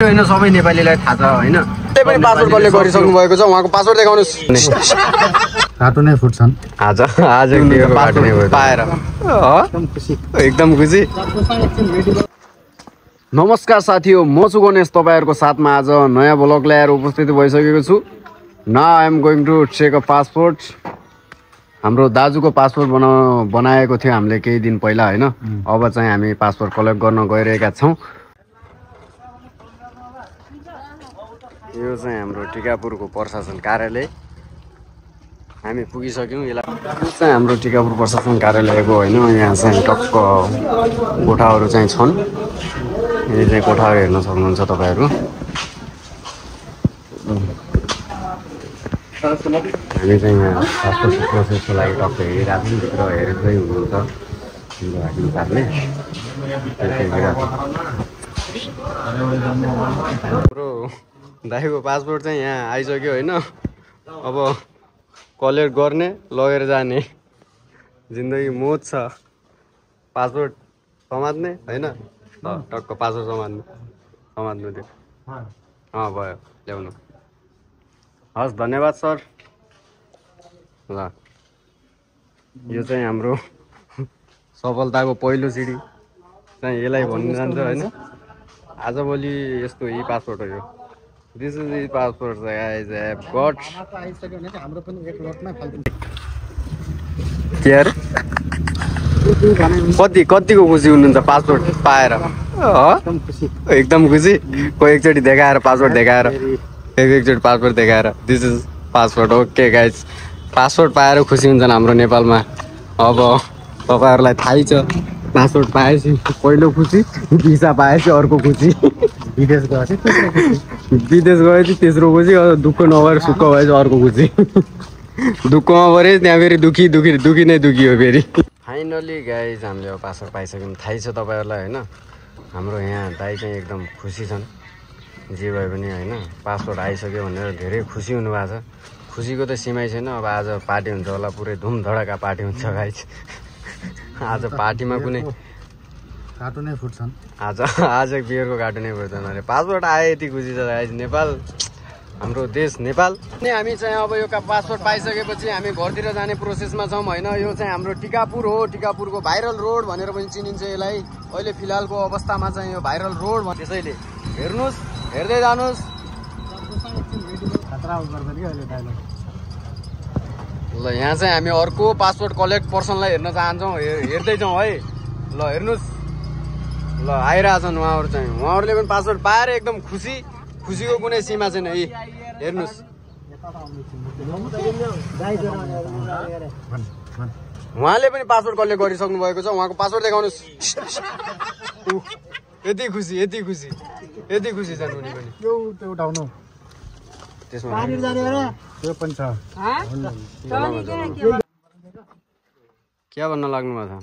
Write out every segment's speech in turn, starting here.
हैन सबै नेपालीलाई थाहा छ हैन त्यही पनि पासपोर्ट कसले गरिसक्नु भएको छ उहाँको पासपोर्ट देखाउनुस् कार्टुन नै फुट्छन् आज पाएर एकदम खुसी नमस्कार साथीहरु म छु गणेश तपाईहरुको साथमा आज नयाँ ब्लग ल्याएर उपस्थित भइसकेको छु now I am going to check a passport हाम्रो दाजुको पासपोर्ट बनाएको थियो हामीले केही दिन पहिला हैन अब चाहिँ हामी पासपोर्ट कलेक्ट गर्न गइरहेका छौं यो चाहिँ हाम्रो टिकापुरको प्रशासन कार्यालय हामी पुगिसक्यौं यसलाई चाहिँ हाम्रो टिकापुर प्रशासन कार्यालयको हैन यहाँ चाहिँ टक्क कोठाहरु चाहिँ छन् यो चाहिँ कोठाहरु हेर्न सक्नुहुन्छ तपाईहरु हामी चाहिँ यहाँ पासपोर्ट प्रोसेसको लागि टक्क हेरिरहेको छौं भित्र हेर्दै हुनुहुन्छ हाम्रो साथले हाम्रो दाइको पासपोर्ट चाहिँ यहाँ आइसक्यो हैन अब कलेक्ट गर्ने लगेर जाने जिन्दगी मोज छ पासपोर्ट समात्ने हैन टक्क पासपोर्ट समात्नु थियो भयो ल्याउनु हस् धन्यवाद सर ल यो चाहिँ हाम्रो सफलताको पहिलो सिडी चाहिँ यसलाई भन्नु जान्छ हैन आजभोलि यस्तो इ पासपोर्ट हो यो this is e passport guys I have got आइसक्यो भने हाम्रो पनि एक लटमै फाल्छ केयर कतिको खुसी हुनुहुन्छ पासपोर्ट पाएर एकदम खुसी कोही एकचोटि देखाएर पासपोर्ट देखाएर एकचोटि पासपोर्ट देखाएर this is passport okay guys passport पाएर खुसी हुन्छन् हाम्रो नेपालमा अब तपाईहरुलाई थाहै छ पासपोर्ट पाएपछि पहिलो खुसी भिसा पाएपछि अर्को खुसी विदेश गएपछि तेस्रो खुसी दुःख नभएर सुख भएपछि अर्को खुसी दुःखमा परे त्यहाँ फेरि दुखी नै दुखी हो फेरि फाइनली गाइज हामीले अब पासपोर्ट पाइसक्यौँ थाहै छ तपाईहरुलाई हैन हाम्रो यहाँ दाइ चाहिँ एकदम खुसी छन् जे भए पनि हैन पासपोर्ट आइसक्यो भनेर धेरै खुसी हुनु भएको छ खुसीको त सीमै छैन अब आज पार्टी हुन्छ होला पुरै धुमधडका पार्टी हुन्छ गाइज आज पार्टीमा कुनै कार्टुनै फुट्छन् आज बियरको कार्टुनै फुट्छन् अरे पासपोर्ट आए यति खुसी छ गाइज नेपाल हाम्रो देश नेपाल अनि हामी चाहिँ अब यो पासपोर्ट पाइसकेपछि हामी घरतिर जाने प्रोसेसमा छौँ हैन यो चाहिँ हाम्रो टिकापुर हो टिकापुरको भाइरल रोड भनेर पनि चिनिन्छ यसलाई अहिले फिलहालको अवस्थामा चाहिँ यो भाइरल रोड त्यसैले हेर्नुस् हेर्दै जानुस् ल यहाँ चाहिँ हामी अर्को पासपोर्ट कलेक्ट पर्सनलाई हेर्न चाहन्छौँ हेर्दै जाउँ है ल हेर्नुस् ल आइरहेछन् उहाँहरू चाहिँ उहाँहरूले पनि पासपोर्ट पाएर एकदम खुसीको कुनै सीमा छैन है हेर्नुस् उहाँले पनि पासपोर्ट कलेक्ट गरिसक्नु भएको छ उहाँको पासपोर्ट देखाउनुस् यति खुसी छन् उनी पनि उठाउनु त्यसमा त्यो पनि छ क्या भन्न लाग्नु भएको छ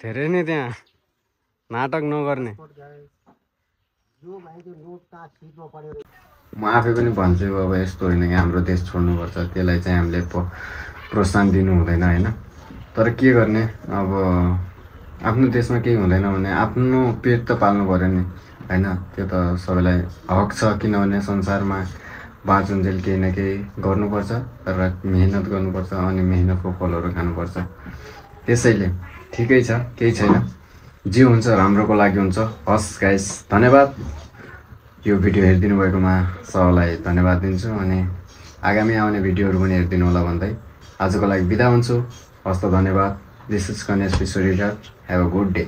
धेरै नै त्यहाँ नाटक नगर्ने म आफै पनि भन्छु अब यस्तो होइन कि हाम्रो देश छोड्नुपर्छ त्यसलाई चाहिँ हामीले प्रोत्साहन दिनु हुँदैन हैन तर के गर्ने अब आफ्नो देशमा केही हुँदैन भने आफ्नो पेट त पाल्नु पर्यो नि हैन त्यो त सबैलाई हक छ किनभने संसारमा बाँचुन्जेल केही न केही गर्नुपर्छ तर मेहनत गर्नुपर्छ अनि मेहनतको फलहरू खानुपर्छ त्यसैले ठिकै छ केही छैन जे हुन्छ राम्रोको लागि हुन्छ हस् गाइस धन्यवाद यो भिडियो हेरिदिनु भएकोमा सबैलाई धन्यवाद दिन्छु अनि आगामी आउने भिडियोहरू पनि हेरिदिनु होला भन्दै आजको लागि बिदा हुन्छु हस् त धन्यवाद this is Ganesh Vishwariya have a good day